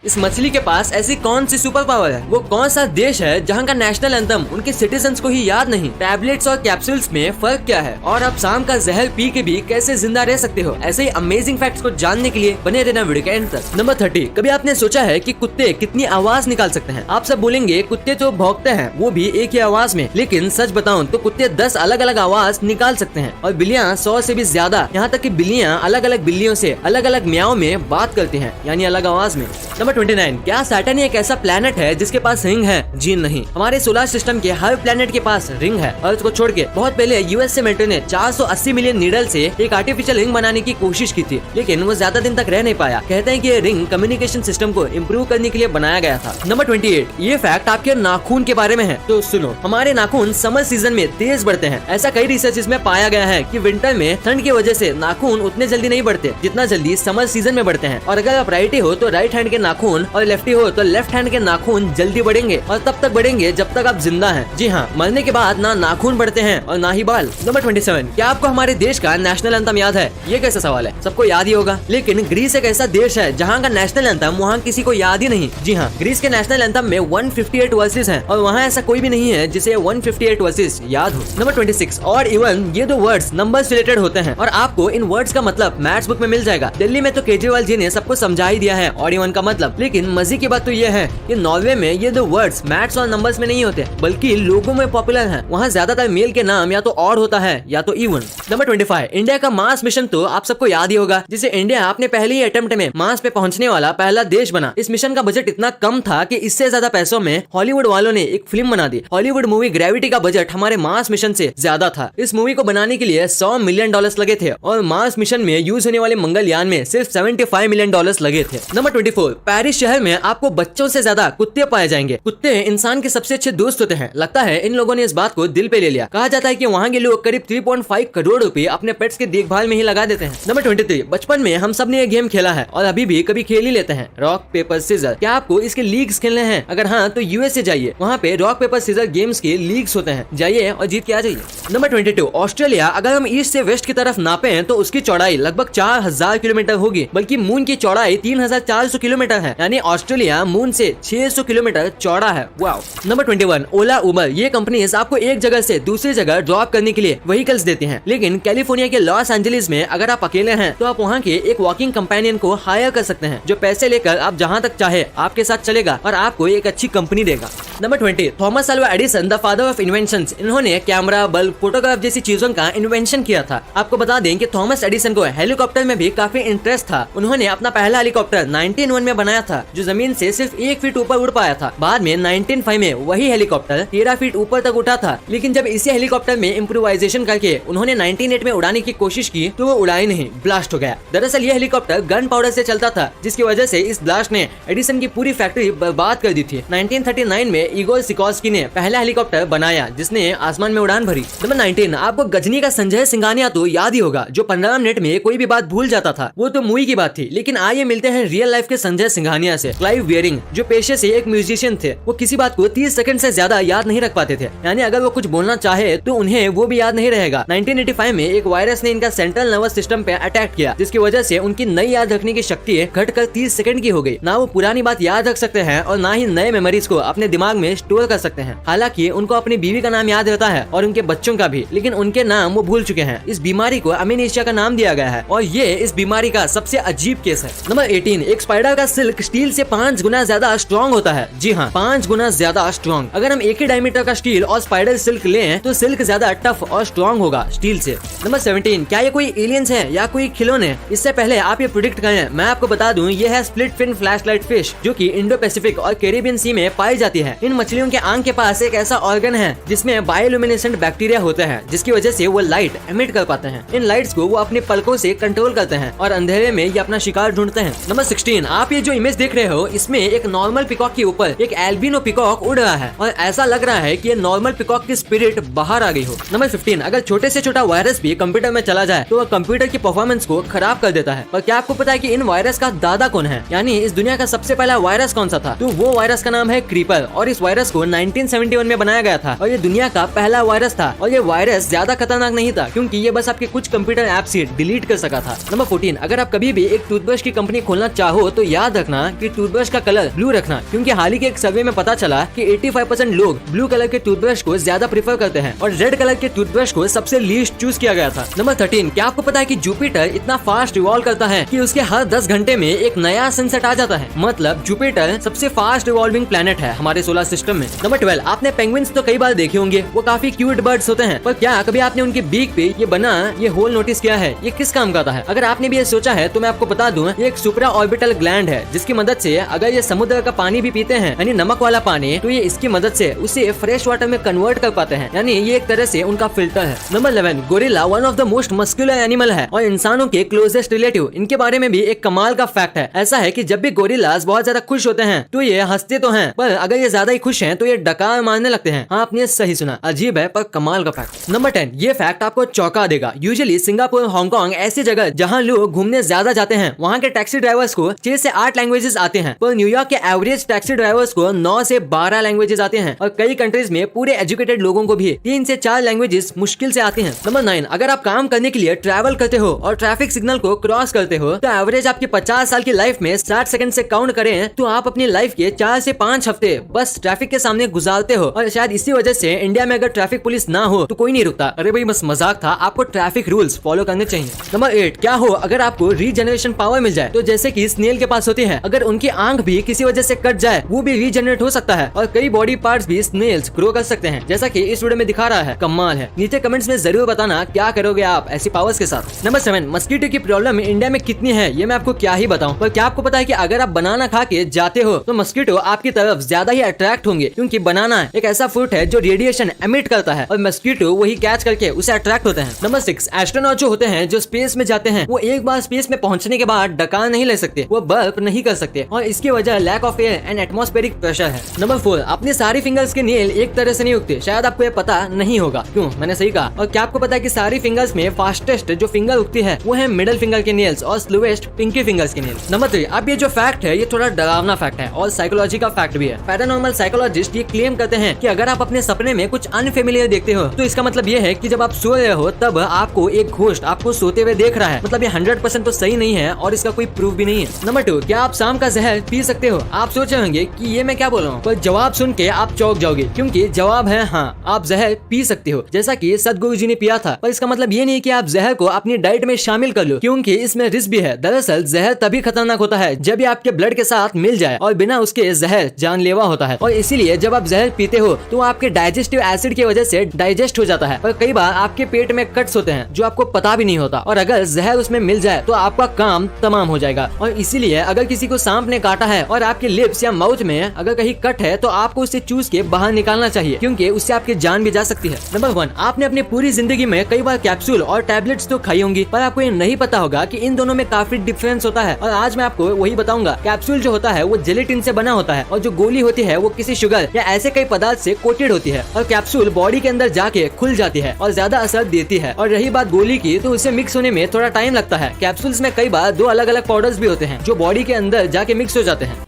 इस मछली के पास ऐसी कौन सी सुपर पावर है? वो कौन सा देश है जहाँ का नेशनल एंथम उनके सिटीजन्स को ही याद नहीं? टैबलेट्स और कैप्सूल्स में फर्क क्या है? और आप शाम का जहर पी के भी कैसे जिंदा रह सकते हो? ऐसे ही अमेजिंग फैक्ट्स को जानने के लिए बने रहना वीडियो के एंड तक। नंबर 30, कभी आपने सोचा है कि कुत्ते कितनी आवाज निकाल सकते हैं? आप सब बोलेंगे कुत्ते तो भौंकते हैं, वो भी एक ही आवाज में, लेकिन सच बताऊं तो कुत्ते 10 अलग अलग आवाज निकाल सकते हैं और बिल्लियाँ 100 से भी ज्यादा। यहाँ तक कि बिल्लियाँ अलग अलग बिल्लियों से अलग अलग म्याओं में बात करती हैं, यानी अलग आवाज में। नंबर 29, क्या सैटर्न एक ऐसा प्लेनेट है जिसके पास रिंग है? जी नहीं, हमारे सोलर सिस्टम के हर प्लेनेट के पास रिंग है। अर्थ को छोड़ के बहुत पहले यूएस सीमेंट ने 480 मिलियन नीडल से एक आर्टिफिशियल रिंग बनाने की कोशिश की थी, लेकिन वो ज्यादा दिन तक रह नहीं पाया। कहते हैं कि ये रिंग कम्युनिकेशन सिस्टम को इम्प्रूव करने के लिए बनाया गया था। नंबर 28, ये फैक्ट आपके नाखून के बारे में है, तो सुनो। हमारे नाखून समर सीजन में तेज बढ़ते हैं। ऐसा कई रिसर्च में पाया गया है कि विंटर में ठंड की वजह से नाखून उतने जल्दी नहीं बढ़ते जितना जल्दी समर सीजन में बढ़ते हैं। और अगर आप राइटी हो तो राइट हैंड के नाखून और लेफ्टी हो तो लेफ्ट हैंड के नाखून जल्दी बढ़ेंगे और तब तक बढ़ेंगे जब तक आप जिंदा हैं। जी हाँ, मरने के बाद ना नाखून बढ़ते हैं और ना ही बाल। नंबर 27, क्या आपको हमारे देश का नेशनल एंथम याद है? ये कैसा सवाल है, सबको याद ही होगा। लेकिन ग्रीस एक ऐसा देश है जहाँ का नेशनल एंथम वहाँ किसी को याद ही नहीं। जी हाँ, ग्रीस के नेशनल एंथम में 158 वर्सेस हैं और वहाँ ऐसा कोई भी नहीं है जिसे 158 वर्सेस याद हो। नंबर 26, और इवन ये दो वर्ड्स नंबर्स रिलेटेड होते हैं और आपको इन वर्ड्स का मतलब मैथ्स बुक में मिल जाएगा। दिल्ली में तो केजरीवाल जी ने सबको समझा ही दिया है और इवन का मतलब। लेकिन मजे की बात तो ये है कि नॉर्वे में ये दो वर्ड्स मैथ्स और नंबर्स में नहीं होते बल्कि लोगों में पॉपुलर हैं। वहाँ ज्यादातर मेल के नाम या तो ऑड होता है या तो इवन। नंबर 25, इंडिया का मार्स मिशन तो आप सबको याद ही होगा, जिसे इंडिया अपने पहले ही अटेम्प्ट में मार्स पे पहुंचने वाला पहला देश बना। इस मिशन का बजट इतना कम था कि इससे ज्यादा पैसों में हॉलीवुड वालों ने एक फिल्म बना दी। हॉलीवुड मूवी ग्रेविटी का बजट हमारे मार्स मिशन से ज्यादा था। इस मूवी को बनाने के लिए $100 मिलियन लगे थे और मार्स मिशन में यूज होने वाले मंगलयान में सिर्फ $75 मिलियन लगे थे। नंबर 24, पेरिस शहर में आपको बच्चों से ज्यादा कुत्ते पाए जाएंगे। कुत्ते इंसान के सबसे अच्छे दोस्त होते हैं। लगता है इन लोगों ने इस बात को दिल पे ले लिया। कहा जाता है कि वहाँ के लोग करीब 3.5 करोड़ रुपए अपने पेट्स के देखभाल में ही लगा देते हैं। नंबर 23, बचपन में हम सब ने ये गेम खेला है और अभी भी कभी खेल ही लेते हैं, रॉक पेपर सीजर। क्या आपको इसके लीग्स खेलने हैं? अगर हाँ तो यूएसए जाइए, वहाँ पे रॉक पेपर सीजर गेम्स के लीग्स होते हैं। जाइए और जीत के आ जाइए। नंबर 22, ऑस्ट्रेलिया अगर हम ईस्ट से वेस्ट की तरफ नापे तो उसकी चौड़ाई लगभग 4000 किलोमीटर होगी, बल्कि मून की चौड़ाई 3400 किलोमीटर है, यानी ऑस्ट्रेलिया मून से 600 किलोमीटर चौड़ा है। वाओ। नंबर 21, ओला उबर, ये कंपनीज आपको एक जगह से दूसरी जगह ड्रॉप करने के लिए व्हीकल्स देती हैं। लेकिन कैलिफोर्निया के लॉस एंजलिस में अगर आप अकेले हैं तो आप वहाँ के एक वॉकिंग कंपेनियन को हायर कर सकते हैं, जो पैसे लेकर आप जहाँ तक चाहे आपके साथ चलेगा और आपको एक अच्छी कंपनी देगा। Number 20, Thomas Alva Edison, the father of inventions, इन्होंने कैमरा, बल्ब, फोटोग्राफ जैसी चीजों का इन्वेंशन किया था। आपको बता दें कि थॉमस एडिसन को हेलीकॉप्टर में भी काफी इंटरेस्ट था। उन्होंने अपना पहला हेलीकॉप्टर 1901 में बनाया था, जो जमीन से सिर्फ 1 फीट ऊपर उड़ पाया था। बाद में 1905 में वही हेलीकॉप्टर 13 फीट ऊपर तक उठा था। लेकिन जब इसी हेलीकॉप्टर में इम्प्रोवाइजेशन करके उन्होंने 1908 में उड़ाने की कोशिश की तो वो उड़ाई नहीं, ब्लास्ट हो गया। दरअसल ये हेलीकॉप्टर गन पाउडर से चलता था, जिसकी वजह से इस ब्लास्ट ने एडिसन की पूरी फैक्ट्री बर्बाद कर दी थी। 1939 में इगोर सिकोर्स्की ने पहला हेलीकॉप्टर बनाया जिसने आसमान में उड़ान भरी। नंबर 19, आपको गजनी का संजय सिंघानिया तो याद ही होगा, जो 15 मिनट में कोई भी बात भूल जाता था। वो तो मूवी की बात थी, लेकिन आइए मिलते हैं रियल लाइफ के संजय सिंघानिया से। क्लाइव वेयरिंग, जो पेशे से एक म्यूजिशियन थे, वो किसी बात को 30 सेकंड से ज्यादा याद नहीं रख पाते थे, यानी अगर वो कुछ बोलना चाहे तो उन्हें वो भी याद नहीं रहेगा। 1985 में एक वायरस ने इनका सेंट्रल नर्वस सिस्टम पे अटैक किया, जिसकी वजह से उनकी नई याद रखने की शक्ति घटकर 30 सेकंड की हो गई। ना वो पुरानी बात याद रख सकते हैं और ना ही नए मेमोरीज को अपने दिमाग में स्टोर कर सकते हैं। हालांकि उनको अपनी बीवी का नाम याद रहता है और उनके बच्चों का भी, लेकिन उनके नाम वो भूल चुके हैं। इस बीमारी को अमेनेशिया का नाम दिया गया है और ये इस बीमारी का सबसे अजीब केस है। नंबर 18, एक स्पाइडर का सिल्क स्टील से 5 गुना ज्यादा स्ट्रॉन्ग होता है। जी हाँ, 5 गुना ज्यादा स्ट्रॉन्ग। अगर हम एक ही डायमीटर का स्टील और स्पाइडर सिल्क लें तो सिल्क ज्यादा टफ और स्ट्रॉन्ग होगा स्टील से। नंबर 17, क्या ये कोई एलियंस है या कोई खिलौने? इससे पहले आप ये प्रेडिक्ट करें, मैं आपको बता दूं, ये है स्प्लिट फिन फ्लैशलाइट फिश, जो कि इंडो पैसिफिक और कैरिबियन सी में पाई जाती है। इन मछलियों के आंख के पास एक ऐसा ऑर्गन है जिसमें बायोल्यूमिनेसेंट बैक्टीरिया होते हैं, जिसकी वजह से वो लाइट एमिट कर पाते हैं। इन लाइट्स को वो अपने पलकों से कंट्रोल करते हैं और अंधेरे में ये अपना शिकार ढूंढते हैं। नंबर 16, आप ये जो इमेज देख रहे हो, इसमें एक नॉर्मल पिकॉक के ऊपर एक एल्बिनो पिकॉक उड़ रहा है और ऐसा लग रहा है कि ये नॉर्मल पिकॉक की स्पिरिट बाहर आ गई हो। नंबर 15, अगर छोटे से छोटा वायरस भी कंप्यूटर में चला जाए तो वह कंप्यूटर की परफॉर्मेंस को खराब कर देता है। पर क्या आपको पता है कि इन वायरस का दादा कौन है? यानी इस दुनिया का सबसे पहला वायरस कौन सा था? तो वो वायरस का नाम है क्रीपर और इस वायरस को 1971 में बनाया गया था और ये दुनिया का पहला वायरस था। और ये वायरस ज्यादा खतरनाक नहीं था क्योंकि ये बस आपके कुछ कंप्यूटर ऐप से डिलीट कर सका था। नंबर 14, अगर आप कभी भी एक टूथब्रश की कंपनी खोलना चाहो तो याद रखना रखना कि टूथब्रश का कलर ब्लू रखना, क्योंकि हाल ही के एक सर्वे में पता चला कि 85% लोग ब्लू कलर के टूथब्रश को ज्यादा प्रेफर करते हैं और रेड कलर के टूथब्रश को सबसे लीस्ट चूज किया गया था। नंबर 13, क्या आपको पता है कि जुपिटर इतना फास्ट रिवॉल्व करता है कि उसके हर 10 घंटे में एक नया सनसेट आ जाता है। मतलब जुपिटर सबसे फास्ट रिवॉल्विंग प्लेनेट है हमारे सोलर सिस्टम में। नंबर 12, आपने पेंगुइन्स तो कई बार देखे होंगे, वो काफी क्यूट बर्ड्स होते हैं, पर क्या कभी आपने उनके बीक पे ये बना ये होल नोटिस किया है? ये किस काम का आता है? अगर आपने भी ये सोचा है तो मैं आपको बता दूं, ये एक सुप्रा ऑर्बिटल ग्लैंड है, जिसकी मदद से अगर ये समुद्र का पानी भी पीते हैं, यानी नमक वाला पानी, तो ये इसकी मदद से उसे फ्रेश वाटर में कन्वर्ट कर पाते हैं, यानी ये एक तरह से उनका फिल्टर है। Number 11, gorilla one of the most muscular animal है और इंसानों के क्लोजेस्ट रिलेटिव। इनके बारे में भी एक कमाल का फैक्ट है। ऐसा है कि जब भी गोरिल्लास बहुत ज्यादा खुश होते हैं तो ये हंसते तो हैं, पर अगर ये ज्यादा ही खुश हैं तो ये डकार मारने लगते हैं। हाँ, आपने सही सुना, अजीब है पर कमाल का फैक्ट। नंबर 10, ये फैक्ट आपको चौंका देगा। यूजुअली सिंगापुर, हांगकांग ऐसी जगह जहाँ लोग घूमने ज्यादा जाते हैं, वहाँ के टैक्सी ड्राइवर्स को 6 से 8 लैंग्वेजेस आते हैं, पर न्यूयॉर्क के एवरेज टैक्सी ड्राइवर्स को 9 से 12 लैंग्वेजेस आते हैं और कई कंट्रीज में पूरे एजुकेटेड लोगों को भी 3 से 4 लैंग्वेजेस मुश्किल से आती हैं। नंबर 9, अगर आप काम करने के लिए ट्रैवल करते हो और ट्रैफिक सिग्नल को क्रॉस करते हो तो एवरेज आपकी 50 साल की लाइफ में 60 सेकंड से काउंट करें तो आप अपनी लाइफ के 4 से 5 हफ्ते बस ट्रैफिक के सामने गुजारते हो। और शायद इसी वजह से इंडिया में अगर ट्रैफिक पुलिस ना हो तो कोई नहीं रुकता। अरे भाई बस मजाक था, आपको ट्रैफिक रूल्स फॉलो करने चाहिए। नंबर 8, क्या हो अगर आपको रीजनरेशन पावर मिल जाए, तो जैसे कि स्नेल के पास होती है, अगर उनकी आंख भी किसी वजह से कट जाए वो भी रीजनरेट हो सकता है और कई बॉडी पार्ट्स भी स्नेल्स ग्रो कर सकते हैं, जैसा कि इस वीडियो में दिखा रहा है। कमाल है। नीचे कमेंट्स में जरूर बताना क्या करोगे आप ऐसी पावर्स के साथ। नंबर 7, मस्कीटो की प्रॉब्लम इंडिया में कितनी है ये मैं आपको क्या ही बताऊं, पर क्या आपको पता है कि अगर आप बनाना खा के जाते हो तो मस्कीटो आपकी तरफ ज्यादा ही अट्रैक्ट होंगे, क्योंकि बनाना एक ऐसा फ्रूट है जो रेडिएशन एमिट करता है और मस्कीटो वही कैच करके उसे अट्रैक्ट होते हैं। नंबर 6, एस्ट्रोनॉट जो होते हैं जो स्पेस में जाते हैं वो एक बार स्पेस में पहुंचने के बाद डकार नहीं ले सकते, वो बर्फ नहीं कर सकते और इसकी वजह lack of air and atmospheric pressure है। नंबर 4, अपने सारी फिंगर्स के नेल एक तरह से नहीं उगते, शायद आपको ये पता नहीं होगा। क्यों? मैंने सही कहा। और क्या आपको पता है कि सारी फिंगर्स में फास्टेस्ट जो फिंगर उगती है वो है मिडिल फिंगर के नेल्स और स्लोएस्ट पिंकी फिंगर्स के नेल्स। नंबर 3, अब ये जो फैक्ट है ये थोड़ा डरावना फैक्ट है और साइकोलॉजी का फैक्ट भी है। पैरानॉर्मल साइकोलॉजिस्ट ये क्लेम करते हैं कि अगर आप अपने सपने में कुछ अनफेमिलियर देखते हो तो इसका मतलब ये है कि जब आप सो रहे हो तब आपको एक घोस्ट आपको सोते हुए देख रहा है। मतलब ये 100% तो सही नहीं है और इसका कोई प्रूफ भी नहीं है। नंबर 2, क्या आप शाम का जहर पी सकते हो? आप सोच रहे होंगे कि ये मैं क्या बोल रहा हूँ, पर जवाब सुन के आप चौंक जाओगे, क्योंकि जवाब है हाँ, आप जहर पी सकते हो, जैसा कि सदगुरु जी ने पिया था। पर इसका मतलब ये नहीं कि आप जहर को अपनी डाइट में शामिल कर लो, क्योंकि इसमें रिस्क भी है। दरअसल जहर तभी खतरनाक होता है जब ये आपके ब्लड के साथ मिल जाए और बिना उसके जहर जानलेवा होता है। और इसीलिए जब आप जहर पीते हो तो आपके डाइजेस्टिव एसिड की वजह से डाइजेस्ट हो जाता है, पर कई बार आपके पेट में कट्स होते हैं जो आपको पता भी नहीं होता, और अगर जहर उसमें मिल जाए तो आपका काम तमाम हो जाएगा। और इसीलिए अगर किसी को सांप ने काटा है और आपके लिप्स या माउथ में अगर कहीं कट है तो आपको उसे चूस के बाहर निकालना चाहिए, क्योंकि उससे आपकी जान भी जा सकती है। नंबर 1, आपने अपनी पूरी जिंदगी में कई बार कैप्सूल और टैबलेट्स तो खाई होंगी, पर आपको ये नहीं पता होगा कि इन दोनों में काफी डिफरेंस होता है। और आज मैं आपको वही बताऊंगा। कैप्सूल जो होता है वो जेलेटिन से बना होता है और जो गोली होती है वो किसी शुगर या ऐसे कई पदार्थ से कोटेड होती है, और कैप्सूल बॉडी के अंदर जाके खुल जाती है और ज्यादा असर देती है। और रही बात गोली की, तो उसे मिक्स होने में थोड़ा टाइम लगता है। कैप्सूल्स में कई बार 2 अलग अलग पाउडर्स भी होते हैं जो बॉडी के अंदर जाके मिक्स हो जाते हैं।